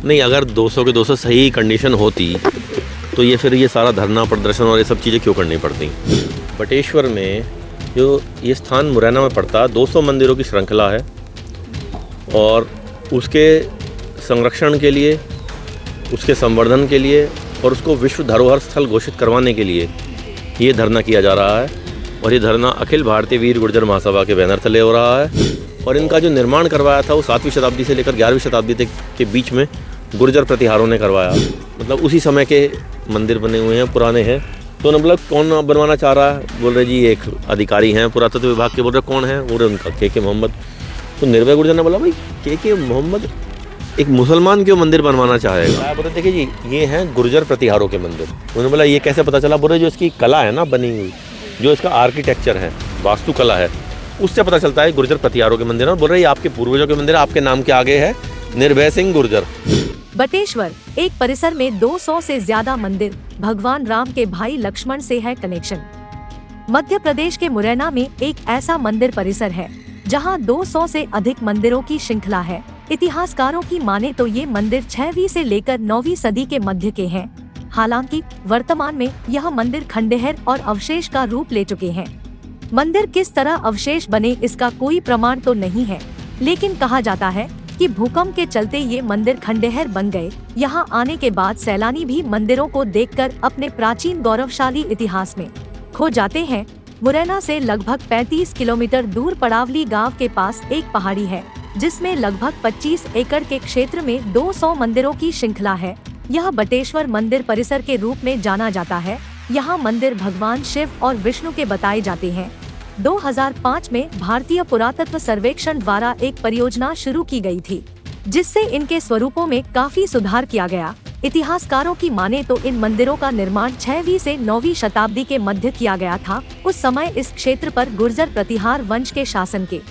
नहीं, अगर 200 के 200 सही कंडीशन होती तो ये फिर ये सारा धरना प्रदर्शन और ये सब चीज़ें क्यों करनी पड़ती। बटेश्वर में जो ये स्थान मुरैना में पड़ता है 200 मंदिरों की श्रृंखला है और उसके संरक्षण के लिए, उसके संवर्धन के लिए और उसको विश्व धरोहर स्थल घोषित करवाने के लिए ये धरना किया जा रहा है। और ये धरना अखिल भारतीय वीर गुर्जर महासभा के बैनर तले हो रहा है। और इनका जो निर्माण करवाया था वो 7वीं शताब्दी से लेकर 11वीं शताब्दी तक के बीच में गुर्जर प्रतिहारों ने करवाया। मतलब उसी समय के मंदिर बने हुए हैं, पुराने हैं। तो मतलब कौन बनवाना चाह रहा है, बोल रहे जी एक अधिकारी हैं पुरातत्व विभाग के, बोल रहे कौन है, बोल रहे उनका के मोहम्मद। तो निर्भय गुर्जर ने बोला भाई के मोहम्मद एक मुसलमान क्यों मंदिर बनवाना चाहेगा। बोले देखिए जी ये हैं गुर्जर प्रतिहारों के मंदिर। उन्होंने बोला ये कैसे पता चला, बोल रहे जो इसकी कला है ना बनी हुई, जो इसका आर्किटेक्चर है, वास्तुकला है, उससे पता चलता है गुर्जर प्रतिहारों के मंदिर। और बोल रहे ये आपके पूर्वजों के मंदिर, आपके नाम के आगे है निर्भय सिंह गुर्जर। बटेश्वर एक परिसर में 200 से ज्यादा मंदिर, भगवान राम के भाई लक्ष्मण से है कनेक्शन। मध्य प्रदेश के मुरैना में एक ऐसा मंदिर परिसर है जहां 200 से अधिक मंदिरों की श्रृंखला है। इतिहासकारों की माने तो ये मंदिर 6वीं से लेकर 9वीं सदी के मध्य के हैं। हालांकि वर्तमान में यह मंदिर खंडहर और अवशेष का रूप ले चुके हैं। मंदिर किस तरह अवशेष बने इसका कोई प्रमाण तो नहीं है, लेकिन कहा जाता है कि भूकंप के चलते ये मंदिर खंडहर बन गए। यहाँ आने के बाद सैलानी भी मंदिरों को देखकर अपने प्राचीन गौरवशाली इतिहास में खो जाते हैं। मुरैना से लगभग 35 किलोमीटर दूर पड़ावली गांव के पास एक पहाड़ी है जिसमें लगभग 25 एकड़ के क्षेत्र में 200 मंदिरों की श्रृंखला है। यह बटेश्वर मंदिर परिसर के रूप में जाना जाता है। यहाँ मंदिर भगवान शिव और विष्णु के बताए जाते हैं। 2005 में भारतीय पुरातत्व सर्वेक्षण द्वारा एक परियोजना शुरू की गई थी जिससे इनके स्वरूपों में काफी सुधार किया गया। इतिहासकारों की माने तो इन मंदिरों का निर्माण 6वीं से 9वीं शताब्दी के मध्य किया गया था। उस समय इस क्षेत्र पर गुर्जर प्रतिहार वंश के शासन के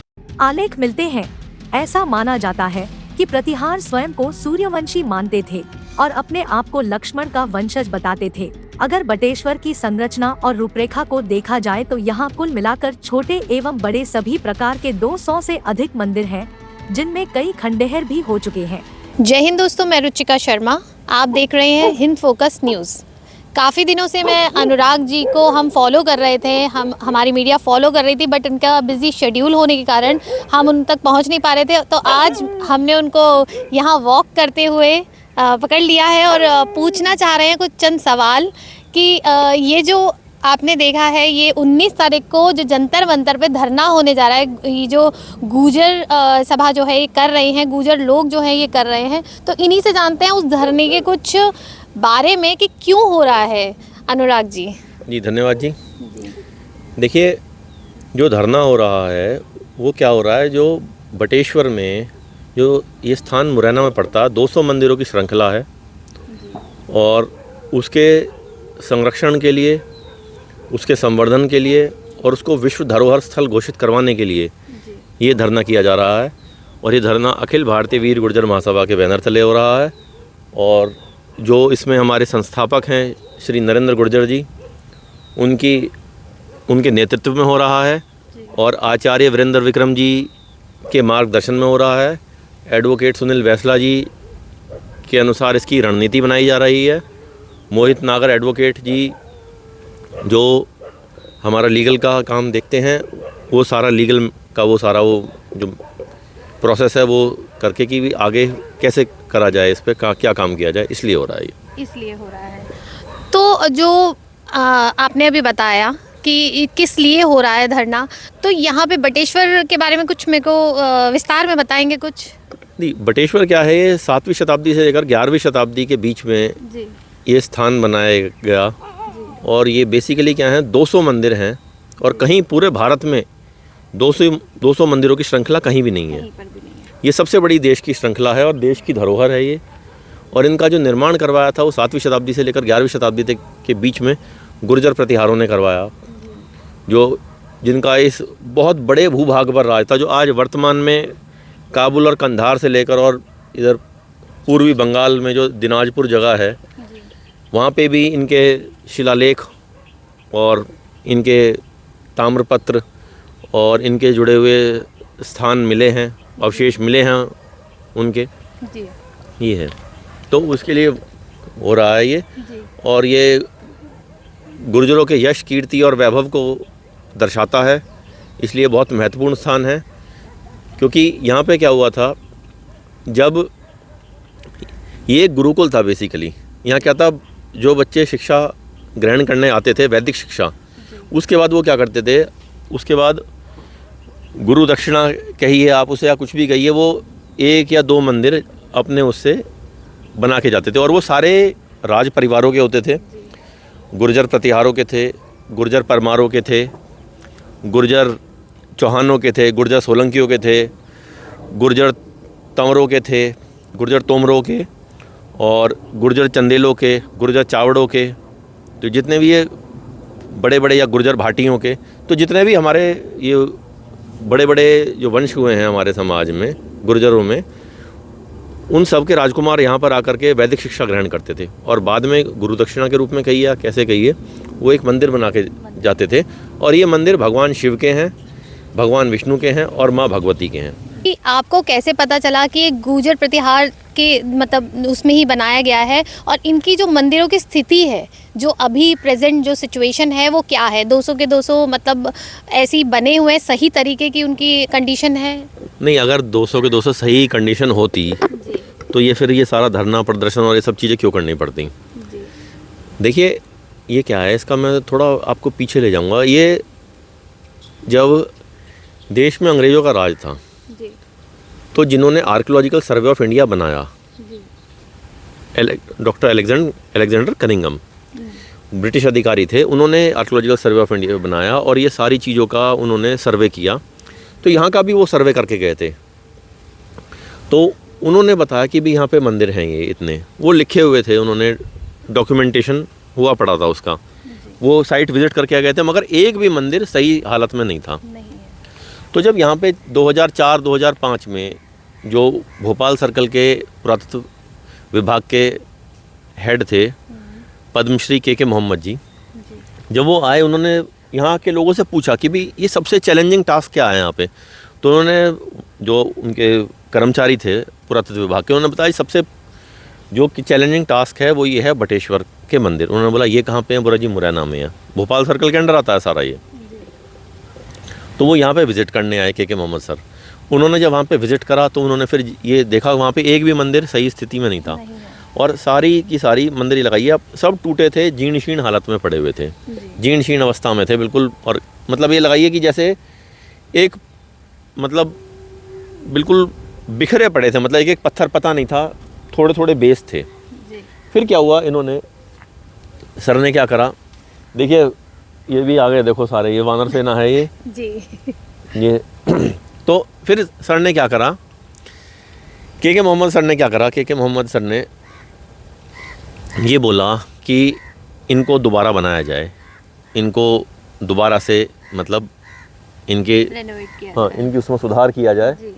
आलेख मिलते हैं। ऐसा माना जाता है कि प्रतिहार स्वयं को सूर्यवंशी मानते थे और अपने आप को लक्ष्मण का वंशज बताते थे। अगर बटेश्वर की संरचना और रूपरेखा को देखा जाए तो यहाँ कुल मिलाकर छोटे एवं बड़े सभी प्रकार के 200 से अधिक मंदिर हैं, जिनमें कई खंडहर भी हो चुके हैं। जय हिंद दोस्तों, मैं रुचिका शर्मा, आप देख रहे हैं हिंद फोकस न्यूज़। काफ़ी दिनों से मैं अनुराग जी को हम फॉलो कर रहे थे, हमारी मीडिया फॉलो कर रही थी, बट उनका बिजी शेड्यूल होने के कारण हम उन तक पहुंच नहीं पा रहे थे। तो आज हमने उनको यहाँ वॉक करते हुए पकड़ लिया है और पूछना चाह रहे हैं कुछ चंद सवाल कि ये जो आपने देखा है ये 19 तारीख को जो जंतर मंतर पे धरना होने जा रहा है, ये जो गुर्जर सभा जो है ये कर रहे हैं, गुर्जर लोग जो हैं ये कर रहे हैं, तो इन्हीं से जानते हैं उस धरने के कुछ बारे में कि क्यों हो रहा है। अनुराग जी। जी धन्यवाद जी। देखिए जो धरना हो रहा है वो क्या हो रहा है, जो बटेश्वर में जो ये स्थान मुरैना में पड़ता है 200 मंदिरों की श्रृंखला है और उसके संरक्षण के लिए, उसके संवर्धन के लिए और उसको विश्व धरोहर स्थल घोषित करवाने के लिए ये धरना किया जा रहा है। और ये धरना अखिल भारतीय वीर गुर्जर महासभा के बैनर तले हो रहा है। और जो इसमें हमारे संस्थापक हैं श्री नरेंद्र गुर्जर जी, उनके नेतृत्व में हो रहा है और आचार्य वीरेंद्र विक्रम जी के मार्गदर्शन में हो रहा है। एडवोकेट सुनील वैसला जी के अनुसार इसकी रणनीति बनाई जा रही है। मोहित नागर एडवोकेट जी जो हमारा लीगल का काम देखते हैं, वो सारा लीगल का वो जो प्रोसेस है वो करके कि भी आगे कैसे करा जाए, इस पर क्या काम किया जाए, इसलिए हो रहा है ये। इसलिए हो रहा है। तो जो आपने अभी बताया कि किस लिए हो रहा है धरना, तो यहाँ पे बटेश्वर के बारे में कुछ मेरे को विस्तार में बताएंगे कुछ? नहीं, बटेश्वर क्या है, ये 7वीं शताब्दी से लेकर 11वीं शताब्दी के बीच में जी। ये स्थान बनाया गया। और ये बेसिकली क्या है, 200 मंदिर हैं और कहीं पूरे भारत में 200 मंदिरों की श्रृंखला कहीं भी नहीं है। ये सबसे बड़ी देश की श्रृंखला है और देश की धरोहर है ये। और इनका जो निर्माण करवाया था वो 7वीं शताब्दी से लेकर 11वीं शताब्दी तक के बीच में गुर्जर प्रतिहारों ने करवाया, जो जिनका इस बहुत बड़े भूभाग पर राज था, जो आज वर्तमान में काबुल और कंधार से लेकर और इधर पूर्वी बंगाल में जो दिनाजपुर जगह है वहाँ पे भी इनके शिलालेख और इनके ताम्रपत्र और इनके जुड़े हुए स्थान मिले हैं, अवशेष मिले हैं उनके। जी। ये है। तो उसके लिए हो रहा है ये। और ये गुर्जरों के यश, कीर्ति और वैभव को दर्शाता है, इसलिए बहुत महत्वपूर्ण स्थान है। क्योंकि यहाँ पे क्या हुआ था, जब ये एक गुरुकुल था बेसिकली, यहाँ क्या था, जो बच्चे शिक्षा ग्रहण करने आते थे, वैदिक शिक्षा, उसके बाद वो क्या करते थे, उसके बाद गुरु दक्षिणा कहिए आप उसे या कुछ भी कहिए, वो 1 या 2 मंदिर अपने उससे बना के जाते थे। और वो सारे राज परिवारों के होते थे, गुर्जर प्रतिहारों के थे, गुर्जर परमारों के थे, गुर्जर चौहानों के थे, गुर्जर सोलंकियों के थे, गुर्जर तंवरों के थे, गुर्जर तोमरों के, और गुर्जर चंदेलों के, गुर्जर चावड़ों के, तो जितने भी ये बड़े बड़े, या गुर्जर भाटियों के, तो जितने भी हमारे ये बड़े बड़े जो वंश हुए हैं हमारे समाज में, गुर्जरों में, उन सब के राजकुमार यहाँ पर आकर के वैदिक शिक्षा ग्रहण करते थे। और बाद में गुरु दक्षिणा के रूप में कहिए या कैसे कहिए, वो एक मंदिर बना के जाते थे। और ये मंदिर भगवान शिव के हैं, भगवान विष्णु के हैं और माँ भगवती के हैं। कि आपको कैसे पता चला कि एक गुर्जर प्रतिहार के मतलब उसमें ही बनाया गया है, और इनकी जो मंदिरों की स्थिति है, जो अभी प्रेजेंट जो सिचुएशन है, वो क्या है? 200 के 200 मतलब ऐसे ही बने हुए सही तरीके की उनकी कंडीशन है? नहीं, अगर 200 के 200 सही कंडीशन होती तो ये फिर ये सारा धरना प्रदर्शन और ये सब चीज़ें क्यों करनी पड़ती? देखिए ये क्या है, इसका मैं थोड़ा आपको पीछे ले जाऊंगा। ये जब देश में अंग्रेज़ों का राज था, तो जिन्होंने आर्कियोलॉजिकल सर्वे ऑफ इंडिया बनाया, डॉक्टर अलेक्जेंडर कनिंघम ब्रिटिश अधिकारी थे, उन्होंने आर्कियोलॉजिकल सर्वे ऑफ इंडिया बनाया और ये सारी चीज़ों का उन्होंने सर्वे किया। तो यहाँ का भी वो सर्वे करके गए थे, तो उन्होंने बताया कि भी यहाँ पे मंदिर हैं ये इतने, वो लिखे हुए थे, उन्होंने डॉक्यूमेंटेशन हुआ पड़ा था उसका, वो साइट विज़िट करके गए थे, मगर एक भी मंदिर सही हालत में नहीं था। तो जब यहाँ पे 2004-2005 में जो भोपाल सर्कल के पुरातत्व विभाग के हेड थे पद्मश्री के मोहम्मद जी, जब वो आए, उन्होंने यहाँ के लोगों से पूछा कि भी ये सबसे चैलेंजिंग टास्क क्या है यहाँ पे। तो उन्होंने, जो उनके कर्मचारी थे पुरातत्व विभाग के, उन्होंने बताया सबसे जो कि चैलेंजिंग टास्क है वो ये है बटेश्वर के मंदिर। उन्होंने बोला ये कहाँ पे है? बोला जी मुरैना में है, भोपाल सर्कल के अंडर आता है सारा ये। तो वो यहाँ पे विज़िट करने आए के मोहम्मद सर। उन्होंने जब वहाँ पे विज़िट करा तो उन्होंने फिर ये देखा वहाँ पे एक भी मंदिर सही स्थिति में नहीं था, और सारी की सारी मंदिर लगाई है, सब टूटे थे, जीर्ण शीर्ण हालत में पड़े हुए थे, जीर्ण शीर्ण अवस्था में थे बिल्कुल। और मतलब ये लगाइए कि जैसे एक मतलब बिल्कुल बिखरे पड़े थे, मतलब एक एक पत्थर पता नहीं था, थोड़े थोड़े बेस थे। फिर क्या हुआ, इन्होंने, सर ने क्या करा, देखिए ये भी आगे देखो सारे, ये वानर सेना है ये जी ये तो फिर सर ने क्या करा, के मोहम्मद सर ने क्या करा, के मोहम्मद सर ने ये बोला कि इनको दोबारा बनाया जाए, इनको दोबारा से मतलब इनके हाँ इनकी उसमें सुधार किया जाए।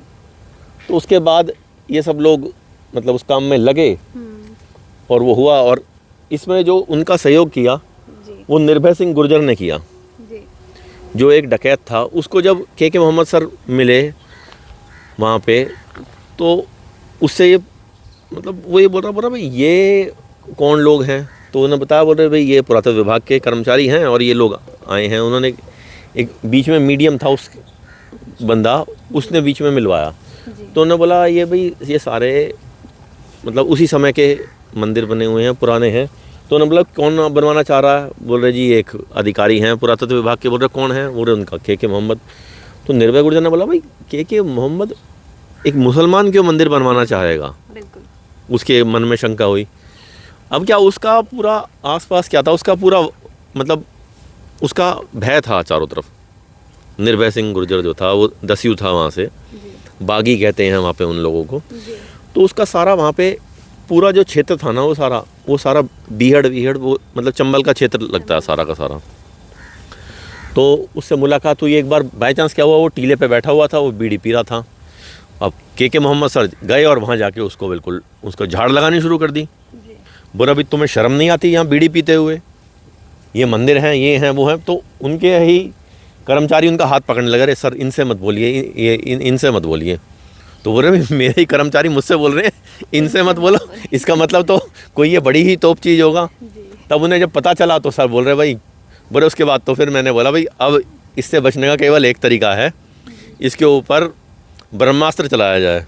तो उसके बाद ये सब लोग मतलब उस काम में लगे और वो हुआ। और इसमें जो उनका सहयोग किया वो निर्भय सिंह गुर्जर ने किया, जो एक डकैत था। उसको जब के मोहम्मद सर मिले वहाँ पे, तो उससे ये मतलब वो ये बोल रहा भाई ये कौन लोग हैं? तो उन्होंने बताया, बोल रहे भाई ये पुरातत्व विभाग के कर्मचारी हैं और ये लोग आए हैं। उन्होंने एक बीच में मीडियम था उस बंदा, उसने बीच में मिलवाया। तो उन्होंने बोला ये भाई ये सारे मतलब उसी समय के मंदिर बने हुए हैं, पुराने हैं। तो उन्होंने बोला कौन बनवाना चाह रहा है? बोल रहे जी एक अधिकारी हैं पुरातत्व विभाग के। बोल रहे कौन है? बोल रहे उनका के मोहम्मद। तो निर्भय गुर्जर ने बोला भाई के मोहम्मद एक मुसलमान क्यों मंदिर बनवाना चाहेगा? उसके मन में शंका हुई। अब क्या उसका पूरा आसपास क्या था, उसका पूरा मतलब उसका भय था चारों तरफ। निर्भय सिंह गुर्जर जो था वो दस्यू था, वहाँ से बागी कहते हैं वहाँ पे उन लोगों को। तो उसका सारा वहाँ पे पूरा जो क्षेत्र था ना वो सारा बीहड़ वो मतलब चंबल का क्षेत्र लगता है सारा का सारा। तो उससे मुलाकात हुई एक बार, बाई चांस क्या हुआ, वो टीले पे बैठा हुआ था, वो बीड़ी पी रहा था। अब के मोहम्मद सर गए और वहाँ जाके उसको बिल्कुल उसको झाड़ लगानी शुरू कर दी। बोला भी तुम्हें शर्म नहीं आती यहाँ बीड़ी पीते हुए? ये मंदिर हैं, ये हैं, वो हैं। तो उनके ही कर्मचारी उनका हाथ पकड़ने लगे, अरे सर इनसे मत बोलिए, ये इनसे मत बोलिए। तो बोल रहे मेरे ही कर्मचारी मुझसे बोल रहे हैं, इनसे मत बोलो, इसका मतलब तो कोई ये बड़ी ही तोप चीज़ होगा। तब उन्हें जब पता चला तो सर बोल रहे भाई, बोले उसके बाद तो फिर मैंने बोला भाई अब इससे बचने का केवल एक तरीका है, इसके ऊपर ब्रह्मास्त्र चलाया जाए।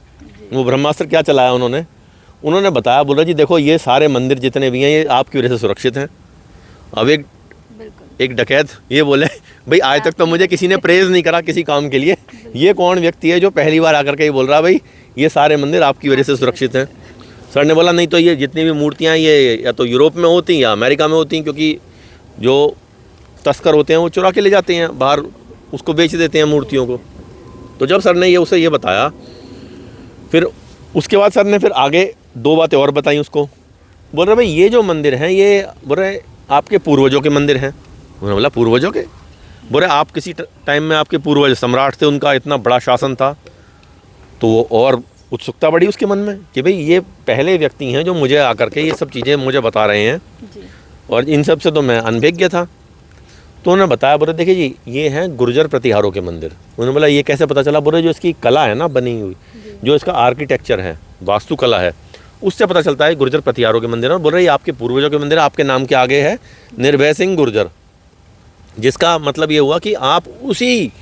वो ब्रह्मास्त्र क्या चलाया उन्होंने बताया, बोला जी देखो ये सारे मंदिर जितने भी हैं ये आपकी वजह से सुरक्षित हैं। अब एक डकैत ये बोले भाई आज तक तो मुझे किसी ने प्रेज़ नहीं करा किसी काम के लिए, ये कौन व्यक्ति है जो पहली बार आकर के ये बोल रहा भाई ये सारे मंदिर आपकी वजह से सुरक्षित हैं। सर ने बोला नहीं तो ये जितनी भी मूर्तियाँ ये या तो यूरोप में होती या अमेरिका में होती, क्योंकि जो तस्कर होते हैं वो चुरा के ले जाते हैं बाहर, उसको बेच देते हैं मूर्तियों को। तो जब सर ने ये उसे ये बताया, फिर उसके बाद सर ने फिर आगे 2 बातें और बताई उसको। बोल रहे भाई ये जो मंदिर हैं ये बोल रहे आपके पूर्वजों के मंदिर हैं। उन्होंने बोला पूर्वजों के? बोल रहे आप किसी टाइम में आपके पूर्वज सम्राट थे, उनका इतना बड़ा शासन था, तो वो और उत्सुकता बढ़ी उसके मन में कि भाई ये पहले व्यक्ति हैं जो मुझे आकर के ये सब चीज़ें मुझे बता रहे हैं और इन सब से तो मैं अनभिज्ञ था। तो उन्होंने बताया, बोले देखिए जी ये हैं गुर्जर प्रतिहारों के मंदिर। उन्होंने बोला ये कैसे पता चला? बोले जो इसकी कला है ना बनी हुई, जो इसका आर्किटेक्चर है, वास्तुकला है, उससे पता चलता है गुर्जर प्रतिहारों के मंदिर। और बोल रहे ये आपके पूर्वजों के मंदिर, आपके नाम के आगे है निर्भय सिंह गुर्जर, जिसका मतलब ये हुआ कि आप उसी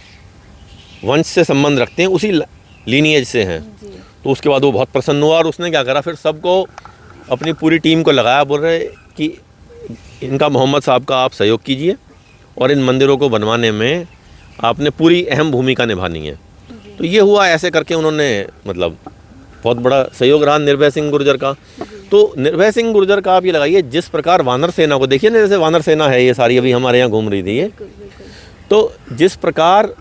वंश से संबंध रखते हैं, उसी लीनिएज से हैं। तो उसके बाद वो बहुत प्रसन्न हुआ और उसने क्या करा, फिर सबको अपनी पूरी टीम को लगाया। बोल रहे कि इनका मोहम्मद साहब का आप सहयोग कीजिए और इन मंदिरों को बनवाने में आपने पूरी अहम भूमिका निभानी है। तो ये हुआ, ऐसे करके उन्होंने मतलब बहुत बड़ा सहयोग रहा निर्भय सिंह गुर्जर का। तो निर्भय सिंह गुर्जर का आप ये लगाइए, जिस प्रकार वानर सेना को देखिए ना, जैसे वानर सेना है ये सारी अभी हमारे यहाँ घूम रही थी ये, तो जिस प्रकार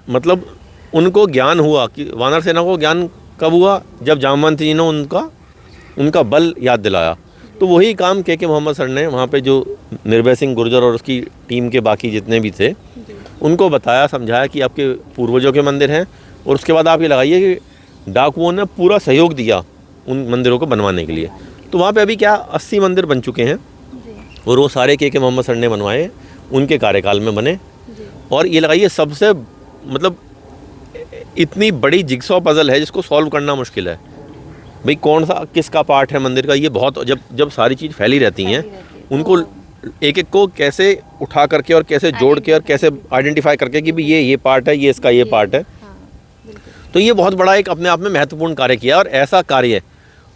मतलब उनको ज्ञान हुआ कि वानर सेना को ज्ञान कब हुआ, जब जामवंत जी ने उनका बल याद दिलाया। तो वही काम के मोहम्मद सर ने वहाँ पे जो निर्भय सिंह गुर्जर और उसकी टीम के बाकी जितने भी थे उनको बताया, समझाया कि आपके पूर्वजों के मंदिर हैं। और उसके बाद आप ये लगाइए कि डाकुओं ने पूरा सहयोग दिया उन मंदिरों को बनवाने के लिए। तो वहाँ पे अभी क्या 80 मंदिर बन चुके हैं और वो सारे के मोहम्मद सर ने बनवाए, उनके कार्यकाल में बने। और ये लगाइए सबसे मतलब इतनी बड़ी जिगसॉ पजल है जिसको सॉल्व करना मुश्किल है भाई, कौन सा किसका पार्ट है मंदिर का। ये बहुत जब सारी चीज़ फैली रहती हैं उनको एक एक को कैसे उठा करके और कैसे जोड़ के और कैसे आइडेंटिफाई करके कि भाई ये पार्ट है, ये इसका ये पार्ट है। तो ये बहुत बड़ा एक अपने आप में महत्वपूर्ण कार्य किया और ऐसा कार्य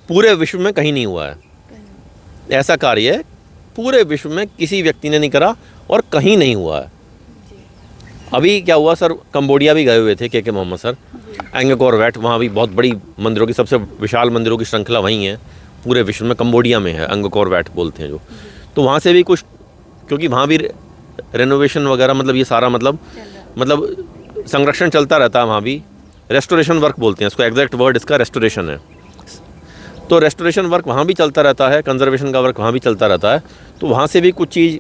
पूरे विश्व में कहीं नहीं हुआ है। ऐसा कार्य पूरे विश्व में किसी व्यक्ति ने नहीं करा और कहीं नहीं हुआ है। अभी क्या हुआ सर, कंबोडिया भी गए हुए थे के मोहम्मद सर, एंगकोर वैट, वहाँ भी बहुत बड़ी मंदिरों की सबसे विशाल मंदिरों की श्रृंखला वहीं है पूरे विश्व में, कंबोडिया में है, एंगकोर वैट बोलते हैं जो। तो वहाँ से भी कुछ, क्योंकि वहाँ भी रेनोवेशन वगैरह मतलब ये सारा मतलब संरक्षण चलता रहता है, वहाँ भी रेस्टोरेशन वर्क बोलते हैं इसको, एग्जैक्ट वर्ड इसका रेस्टोरेशन है। तो रेस्टोरेशन वर्क वहाँ भी चलता रहता है, कंजर्वेशन का वर्क वहाँ भी चलता रहता है। तो वहाँ से भी कुछ चीज़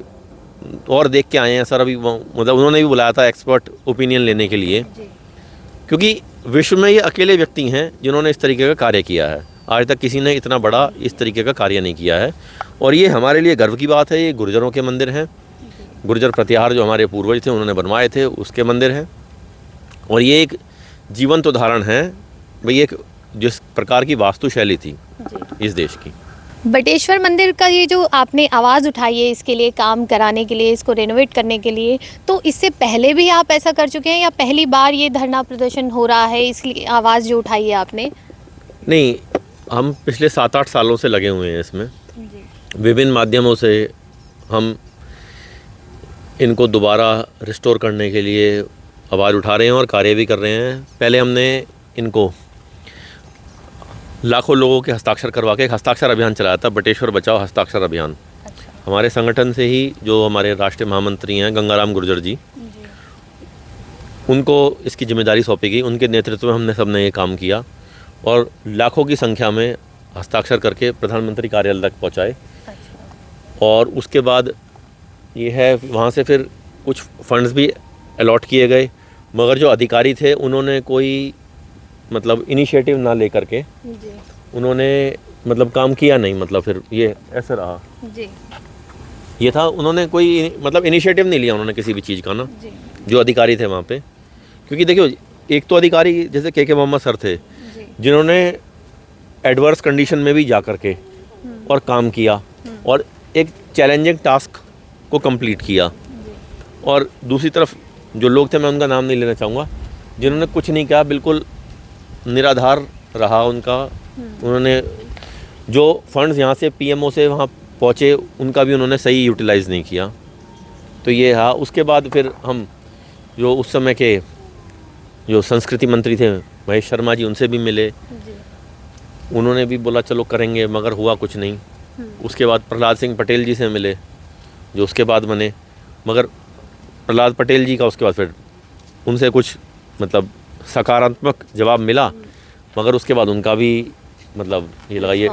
और देख के आए हैं सर। अभी मतलब उन्होंने भी बुलाया था एक्सपर्ट ओपिनियन लेने के लिए, क्योंकि विश्व में ये अकेले व्यक्ति हैं जिन्होंने इस तरीके का कार्य किया है। आज तक किसी ने इतना बड़ा इस तरीके का कार्य नहीं किया है और ये हमारे लिए गर्व की बात है। ये गुर्जरों के मंदिर हैं, गुर्जर प्रतिहार जो हमारे पूर्वज थे उन्होंने बनवाए थे उसके मंदिर हैं। और ये एक जीवंत उदाहरण है भाई एक जिस प्रकार की वास्तुशैली थी इस देश की। बटेश्वर मंदिर का ये जो आपने आवाज़ उठाई है इसके लिए काम कराने के लिए, इसको रेनोवेट करने के लिए, तो इससे पहले भी आप ऐसा कर चुके हैं या पहली बार ये धरना प्रदर्शन हो रहा है इसलिए आवाज़ जो उठाई है आपने? नहीं, हम पिछले 7-8 सालों से लगे हुए हैं इसमें। विभिन्न माध्यमों से हम इनको दोबारा रिस्टोर करने के लिए आवाज़ उठा रहे हैं और कार्य भी कर रहे हैं। पहले हमने इनको लाखों लोगों के हस्ताक्षर करवा के एक हस्ताक्षर अभियान चलाया था, बटेश्वर बचाओ हस्ताक्षर अभियान। हमारे संगठन से ही जो हमारे राष्ट्रीय महामंत्री हैं गंगाराम गुर्जर जी, उनको इसकी जिम्मेदारी सौंपी गई। उनके नेतृत्व में हमने सबने ये काम किया और लाखों की संख्या में हस्ताक्षर करके प्रधानमंत्री कार्यालय तक पहुँचाए। और उसके बाद ये है वहाँ से फिर कुछ फंड्स भी अलॉट किए गए, मगर जो अधिकारी थे उन्होंने कोई मतलब इनिशिएटिव ना लेकर के उन्होंने मतलब काम किया नहीं। मतलब फिर ये ऐसे रहा जी। ये था, उन्होंने कोई मतलब इनिशिएटिव नहीं लिया उन्होंने किसी भी चीज़ का ना, जो अधिकारी थे वहाँ पे। क्योंकि देखियो एक तो अधिकारी जैसे के मोहम्मद सर थे, जिन्होंने एडवर्स कंडीशन में भी जा कर के और काम किया और एक चैलेंजिंग टास्क को कंप्लीट किया। और दूसरी तरफ जो लोग थे, मैं उनका नाम नहीं लेना चाहूँगा, जिन्होंने कुछ नहीं किया, बिल्कुल निराधार रहा उनका। उन्होंने जो फंड्स यहाँ से पीएमओ से वहाँ पहुँचे उनका भी उन्होंने सही यूटिलाइज़ नहीं किया। तो ये हाँ, उसके बाद फिर हम जो उस समय के जो संस्कृति मंत्री थे महेश शर्मा जी, उनसे भी मिले। उन्होंने भी बोला चलो करेंगे, मगर हुआ कुछ नहीं। उसके बाद प्रहलाद सिंह पटेल जी से मिले जो उसके बाद बने, मगर प्रहलाद पटेल जी का उसके बाद फिर उनसे कुछ मतलब सकारात्मक जवाब मिला, मगर उसके बाद उनका भी मतलब ये लगाइए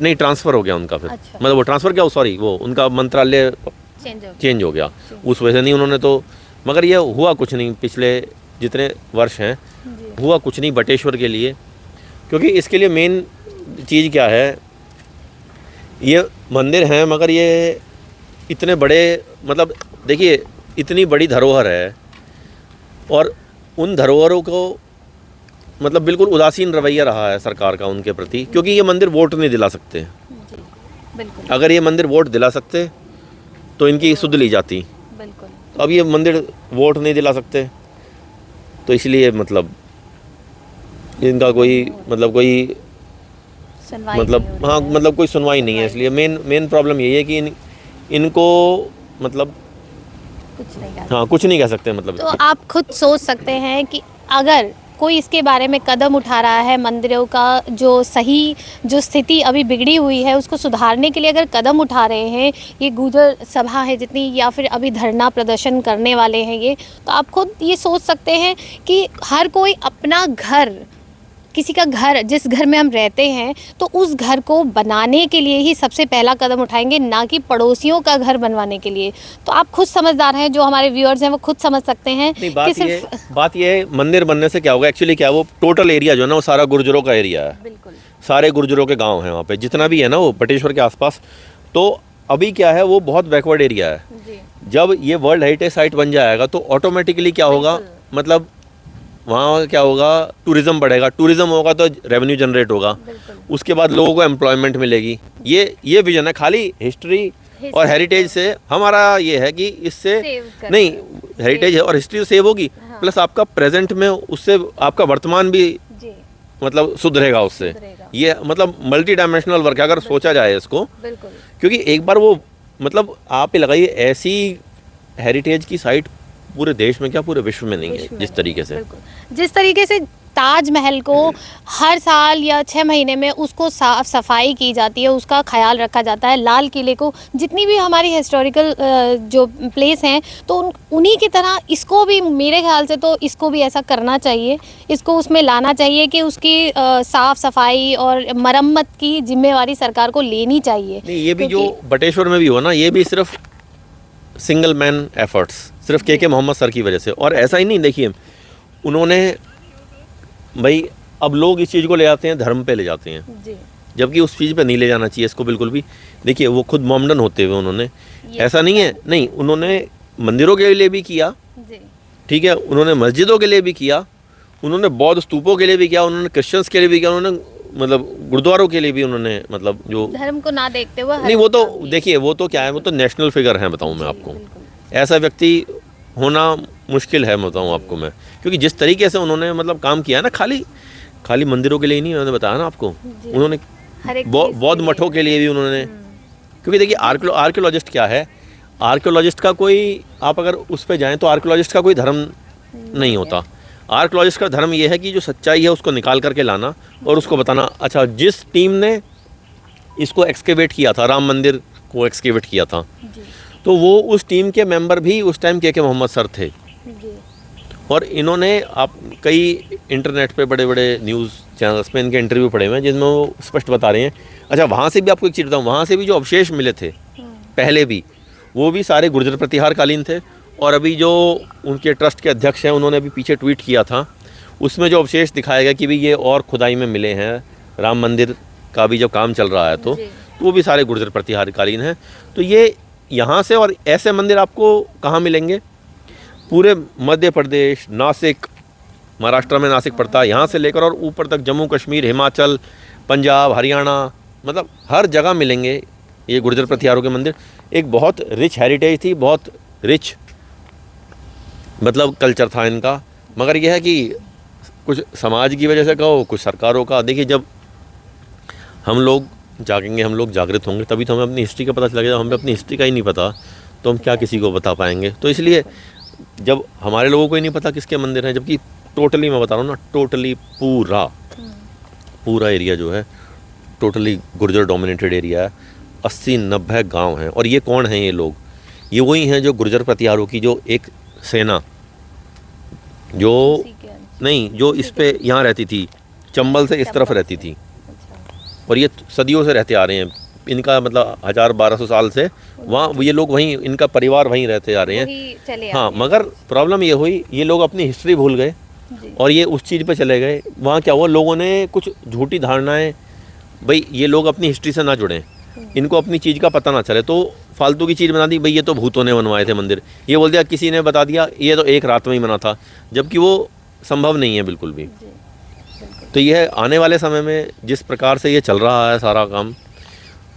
नहीं, ट्रांसफ़र हो गया उनका फिर। अच्छा। मतलब वो ट्रांसफ़र क्या, सॉरी, वो उनका मंत्रालय चेंज हो गया उस वजह से नहीं उन्होंने तो, मगर ये हुआ कुछ नहीं। पिछले जितने वर्ष हैं हुआ कुछ नहीं बटेश्वर के लिए, क्योंकि इसके लिए मेन चीज़ क्या है, ये मंदिर हैं मगर ये इतने बड़े, मतलब देखिए इतनी बड़ी धरोहर है और उन धरोहरों को मतलब बिल्कुल उदासीन रवैया रहा है सरकार का उनके प्रति, क्योंकि ये मंदिर वोट नहीं दिला सकते। बिल्कुल अगर ये मंदिर वोट दिला सकते तो इनकी सुध ली जाती। बिल्कुल। तो अब ये मंदिर वोट नहीं दिला सकते, तो इसलिए मतलब इनका कोई मतलब कोई सुनवाई मतलब नहीं हो रही हाँ है। मतलब कोई सुनवाई नहीं है। इसलिए मेन प्रॉब्लम यही है कि इनको मतलब कुछ नहीं कहा। हाँ कुछ नहीं कह सकते मतलब। तो आप खुद सोच सकते हैं कि अगर कोई इसके बारे में कदम उठा रहा है, मंदिरों का जो स्थिति अभी बिगड़ी हुई है उसको सुधारने के लिए अगर कदम उठा रहे हैं, ये गुर्जर सभा है जितनी, या फिर अभी धरना प्रदर्शन करने वाले हैं ये, तो आप खुद ये सोच सकते हैं कि हर कोई अपना घर, किसी का घर, जिस घर में हम रहते हैं, तो उस घर को बनाने के लिए ही सबसे पहला कदम उठाएंगे, ना कि पड़ोसियों का घर बनवाने के लिए। तो आप खुद समझदार हैं, जो हमारे व्यूअर्स हैं वो खुद समझ सकते हैं नहीं, कि बात ये है मंदिर बनने से क्या होगा, एक्चुअली क्या है, वो टोटल एरिया जो है ना वो सारा गुर्जरों का एरिया है। बिल्कुल सारे गुर्जरों के गांव हैं वहाँ पे, जितना भी है ना वो बटेश्वर के आसपास। तो अभी क्या है, वो बहुत बैकवर्ड एरिया है। जी, जब ये वर्ल्ड हेरिटेज साइट बन जाएगा तो ऑटोमेटिकली क्या होगा, मतलब वहाँ क्या होगा, टूरिज़्म बढ़ेगा। टूरिज़्म होगा तो रेवेन्यू जनरेट होगा, बिल्कुल। उसके बाद लोगों को एम्प्लॉयमेंट मिलेगी। ये विजन है। खाली हिस्ट्री और हेरिटेज से हमारा ये है कि इससे नहीं, हेरिटेज है और हिस्ट्री तो सेव होगी, प्लस आपका प्रेजेंट में उससे आपका वर्तमान भी जी, मतलब सुधरेगा उससे। ये मतलब मल्टी डायमेंशनल वर्क है अगर सोचा जाए इसको, बिल्कुल। क्योंकि एक बार वो मतलब आप ही लगाइए, ऐसी हेरिटेज की साइट पूरे देश में क्या पूरे विश्व में नहीं है जिस तरीके से। जिस तरीके से ताजमहल को हर साल या 6 महीने में उसको साफ सफाई की जाती है, उसका ख्याल रखा जाता है, लाल किले को, जितनी भी हमारी हिस्टोरिकल जो प्लेस हैं, तो उन्हीं की तरह इसको भी मेरे ख्याल से तो इसको भी ऐसा करना चाहिए, इसको उसमें लाना चाहिए कि उसकी साफ सफाई और मरम्मत की जिम्मेवारी सरकार को लेनी चाहिए। नहीं, ये भी जो बटेश्वर में भी हुआ ना, ये भी सिर्फ सिंगल मैन एफर्ट्स, सिर्फ के मोहम्मद सर की वजह से। और ऐसा ही नहीं, देखिए उन्होंने भाई, अब लोग इस चीज़ को ले जाते हैं धर्म पे ले जाते हैं जी, जबकि उस चीज़ पे नहीं ले जाना चाहिए इसको बिल्कुल भी। देखिए वो खुद मोमडन होते हुए उन्होंने ऐसा नहीं है, नहीं उन्होंने मंदिरों के लिए भी किया, जी, ठीक है, उन्होंने मस्जिदों के लिए भी किया, उन्होंने बौद्ध स्तूपों के लिए भी किया, उन्होंने क्रिश्चियंस के लिए भी किया, उन्होंने मतलब गुरुद्वारों के लिए भी उन्होंने मतलब जो धर्म को ना देखते हुए नहीं, वो तो देखिए वो तो क्या है, वो तो नेशनल फिगर हैं, बताऊँ मैं आपको। ऐसा व्यक्ति होना मुश्किल है, बताऊँ आपको मैं, क्योंकि जिस तरीके से उन्होंने मतलब काम किया है ना, खाली मंदिरों के लिए नहीं, उन्होंने बताया ना आपको, उन्होंने बौद्ध मठों के लिए भी उन्होंने, क्योंकि देखिए आर्कियोलॉजिस्ट क्या है, आर्कियोलॉजिस्ट का कोई, आप अगर उस पर जाएँ तो आर्कियोलॉजिस्ट का कोई धर्म नहीं होता। आर्कियोलॉजिस्ट का धर्म ये है कि जो सच्चाई है उसको निकाल करके लाना और उसको बताना। अच्छा, जिस टीम ने इसको एक्सकेवेट किया था, राम मंदिर को एक्सकेवेट किया था, तो वो उस टीम के मेंबर भी उस टाइम के मोहम्मद सर थे। और इन्होंने आप कई इंटरनेट पे बड़े बड़े न्यूज़ चैनल्स पे इनके इंटरव्यू पड़े हुए हैं जिसमें वो स्पष्ट बता रहे हैं। अच्छा, वहाँ से भी आपको एक चीज़ बताऊँ, वहाँ से भी जो अवशेष मिले थे पहले भी, वो भी सारे गुर्जर प्रतिहार कालीन थे। और अभी जो उनके ट्रस्ट के अध्यक्ष हैं, उन्होंने अभी पीछे ट्वीट किया था, उसमें जो अवशेष दिखाया गया कि भाई ये और खुदाई में मिले हैं, राम मंदिर का भी जब काम चल रहा है तो वो भी सारे गुर्जर प्रतिहार कालीन हैं। तो ये यहाँ से, और ऐसे मंदिर आपको कहाँ मिलेंगे, पूरे मध्य प्रदेश, नासिक, महाराष्ट्र में नासिक पड़ता है, यहाँ से लेकर और ऊपर तक जम्मू कश्मीर, हिमाचल, पंजाब, हरियाणा, मतलब हर जगह मिलेंगे ये गुर्जर प्रतिहारों के मंदिर। एक बहुत रिच हेरिटेज थी, बहुत रिच मतलब कल्चर था इनका। मगर यह है कि कुछ समाज की वजह से कहो, कुछ सरकारों का। देखिए, जब हम लोग जागेंगे, हम लोग जागृत होंगे, तभी तो हमें अपनी हिस्ट्री का पता चलेगा। हमें अपनी हिस्ट्री का ही नहीं पता तो हम क्या किसी को बता पाएंगे। तो इसलिए जब हमारे लोगों को ही नहीं पता किसके मंदिर हैं, जबकि टोटली मैं बता रहा हूँ ना, टोटली पूरा एरिया जो है टोटली गुर्जर डोमिनेटेड एरिया है। 80-90 गांव हैं। और ये कौन हैं ये लोग? ये वही हैं जो गुर्जर प्रतिहारों की जो एक सेना जो नहीं, जो इस पे यहाँ रहती थी, चंबल से इस तरफ रहती थी। और ये सदियों से रहते आ रहे हैं। इनका मतलब 1000-1200 साल से वहाँ ये लोग वहीं, इनका परिवार वहीं रहते आ रहे हैं। हाँ, मगर प्रॉब्लम ये हुई, ये लोग अपनी हिस्ट्री भूल गए और ये उस चीज़ पे चले गए। वहाँ क्या हुआ, लोगों ने कुछ झूठी धारणाएं, भाई ये लोग अपनी हिस्ट्री से ना जुड़ें, इनको अपनी चीज़ का पता ना चले, तो फालतू की चीज़ बना दी। भाई ये तो भूतों ने बनवाए थे मंदिर, ये बोल दिया, किसी ने बता दिया ये तो एक रात में ही बना था, जबकि वो संभव नहीं है बिल्कुल भी। तो यह आने वाले समय में जिस प्रकार से ये चल रहा है सारा काम,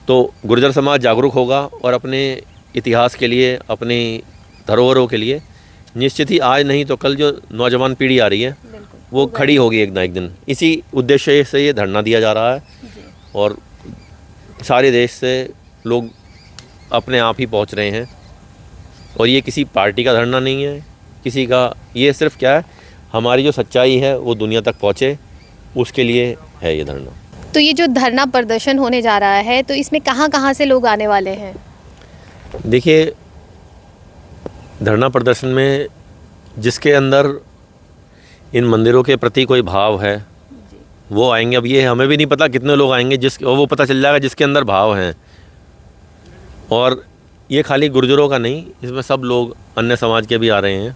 तो गुर्जर समाज जागरूक होगा और अपने इतिहास के लिए, अपनी धरोहरों के लिए निश्चित ही आज नहीं तो कल जो नौजवान पीढ़ी आ रही है वो खड़ी होगी एक ना एक दिन। इसी उद्देश्य से ये धरना दिया जा रहा है और सारे देश से लोग अपने आप ही पहुंच रहे हैं। और ये किसी पार्टी का धरना नहीं है, किसी का, ये सिर्फ क्या है, हमारी जो सच्चाई है वो दुनिया तक पहुंचे, उसके लिए है ये धरना। तो ये जो धरना प्रदर्शन होने जा रहा है, तो इसमें कहाँ से लोग आने वाले हैं? देखिए, धरना प्रदर्शन में जिसके अंदर इन मंदिरों के प्रति कोई भाव है वो आएंगे। अब ये हमें भी नहीं पता कितने लोग आएंगे, और वो पता चल जाएगा जिसके अंदर भाव हैं। और ये खाली गुर्जरों का नहीं, इसमें सब लोग अन्य समाज के भी आ रहे हैं,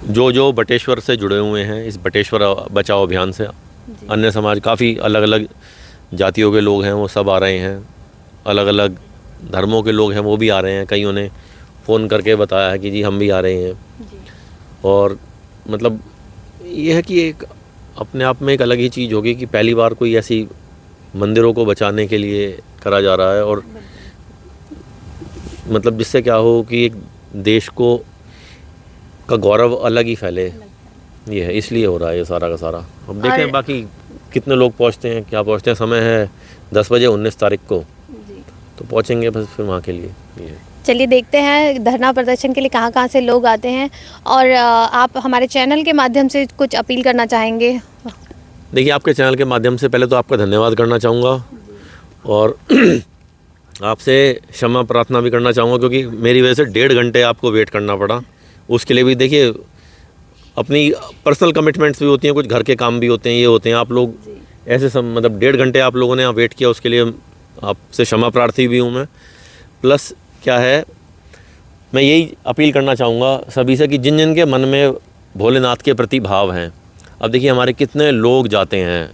जो बटेश्वर से जुड़े हुए हैं, इस बटेश्वर बचाओ अभियान से। अन्य समाज, काफ़ी अलग अलग जातियों के लोग हैं, वो सब आ रहे हैं। अलग अलग धर्मों के लोग हैं, वो भी आ रहे हैं। कईयों ने फ़ोन करके बताया है कि जी हम भी आ रहे हैं। और मतलब ये है कि एक अपने आप में एक अलग ही चीज़ होगी कि पहली बार कोई ऐसी मंदिरों को बचाने के लिए करा जा रहा है। और मतलब जिससे क्या हो कि एक देश को का गौरव अलग ही फैले, ये है, इसलिए हो रहा है ये सारा का सारा। अब देखें बाकी कितने लोग पहुंचते हैं, क्या पहुंचते हैं। समय है 10 बजे 19 तारीख को, तो पहुंचेंगे बस फिर वहाँ के लिए। ये चलिए देखते हैं धरना प्रदर्शन के लिए कहाँ से लोग आते हैं। और आप हमारे चैनल के माध्यम से कुछ अपील करना चाहेंगे? देखिए, आपके चैनल के माध्यम से पहले तो आपका धन्यवाद करना चाहूँगा और आपसे क्षमा प्रार्थना भी करना चाहूँगा, क्योंकि मेरी वजह से 1.5 घंटे आपको वेट करना पड़ा। उसके लिए भी देखिए अपनी पर्सनल कमिटमेंट्स भी होती हैं, कुछ घर के काम भी होते हैं, ये होते हैं। आप लोग ऐसे सब मतलब 1.5 घंटे आप लोगों ने वेट किया, उसके लिए आपसे क्षमा प्रार्थी भी हूँ मैं। प्लस क्या है, मैं यही अपील करना चाहूँगा सभी से कि जिन जिन के मन में भोलेनाथ के प्रति भाव हैं। अब देखिए, हमारे कितने लोग जाते हैं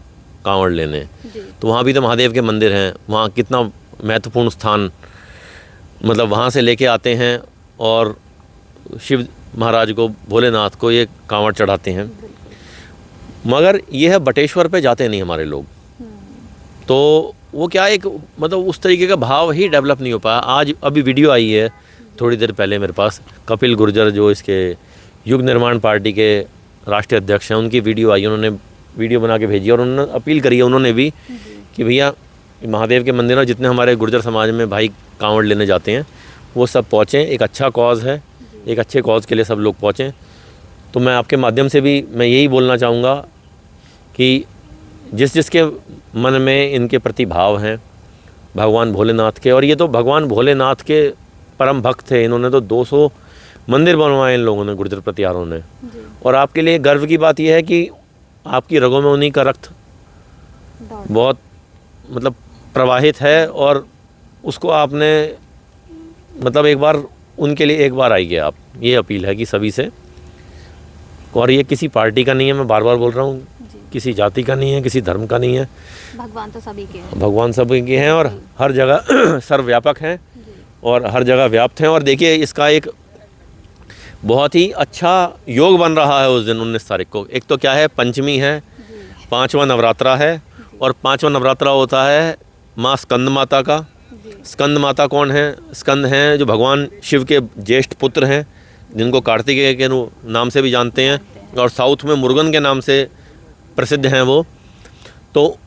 कांवड़ लेने, तो वहाँ भी तो महादेव के मंदिर हैं, वहाँ कितना महत्वपूर्ण स्थान, मतलब वहाँ से लेके आते हैं और शिव महाराज को, भोलेनाथ को ये कांवड़ चढ़ाते हैं। मगर ये है बटेश्वर पे जाते नहीं हमारे लोग, तो वो क्या एक मतलब उस तरीके का भाव ही डेवलप नहीं हो पाया। आज अभी वीडियो आई है थोड़ी देर पहले मेरे पास, कपिल गुर्जर जो इसके युग निर्माण पार्टी के राष्ट्रीय अध्यक्ष हैं, उनकी वीडियो आई, उन्होंने वीडियो बना के भेजी और उन्होंने अपील करी है उन्होंने भी कि भैया महादेव के मंदिर में जितने हमारे गुर्जर समाज में भाई कांवड़ लेने जाते हैं वो सब पहुँचें। एक अच्छा कॉज है, एक अच्छे कॉज के लिए सब लोग पहुँचें। तो मैं आपके माध्यम से भी मैं यही बोलना चाहूँगा कि जिसके मन में इनके प्रति भाव हैं भगवान भोलेनाथ के, और ये तो भगवान भोलेनाथ के परम भक्त थे, इन्होंने तो 200 मंदिर बनवाए इन लोगों ने, गुर्जर प्रतिहारों ने। और आपके लिए गर्व की बात यह है कि आपकी रगों में उन्हीं का रक्त बहुत मतलब प्रवाहित है, और उसको आपने मतलब एक बार उनके लिए एक बार आइए आप। ये अपील है कि सभी से, और ये किसी पार्टी का नहीं है, मैं बार बार बोल रहा हूँ, किसी जाति का नहीं है, किसी धर्म का नहीं है। भगवान तो सभी के हैं, भगवान सभी के हैं और हर जगह सर्वव्यापक हैं और हर जगह व्याप्त हैं। और देखिए, इसका एक बहुत ही अच्छा योग बन रहा है उस दिन 19 तारीख को। एक तो क्या है, पंचमी है, 5वां नवरात्रा है, और 5वां नवरात्रा होता है माँ स्कंद माता का। स्कंद माता कौन है? स्कंद हैं जो भगवान शिव के ज्येष्ठ पुत्र हैं, जिनको कार्तिकेय के नाम से भी जानते हैं, और साउथ में मुरुगन के नाम से प्रसिद्ध हैं वो। तो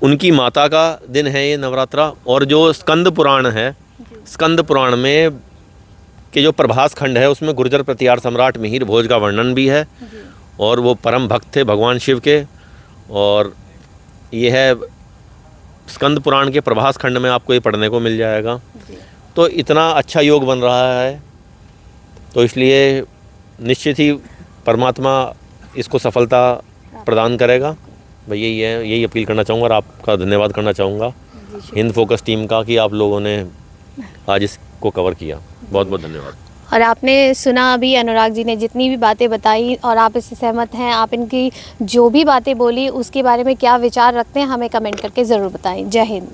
उनकी माता का दिन है ये नवरात्रा। और जो स्कंद पुराण है, स्कंद पुराण में के जो प्रभास खंड है उसमें गुर्जर प्रतिहार सम्राट मिहिर भोज का वर्णन भी है, और वो परम भक्त थे भगवान शिव के। और ये है स्कंद पुराण के प्रभास खंड में आपको ये पढ़ने को मिल जाएगा। तो इतना अच्छा योग बन रहा है, तो इसलिए निश्चित ही परमात्मा इसको सफलता प्रदान करेगा। भाई यही अपील करना चाहूँगा, और आपका धन्यवाद करना चाहूँगा हिंद फोकस टीम का कि आप लोगों ने आज इसको कवर किया। बहुत बहुत धन्यवाद। और आपने सुना अभी अनुराग जी ने जितनी भी बातें बताई, और आप इससे सहमत हैं? आप इनकी जो भी बातें बोली उसके बारे में क्या विचार रखते हैं, हमें कमेंट करके ज़रूर बताएं। जय हिंद।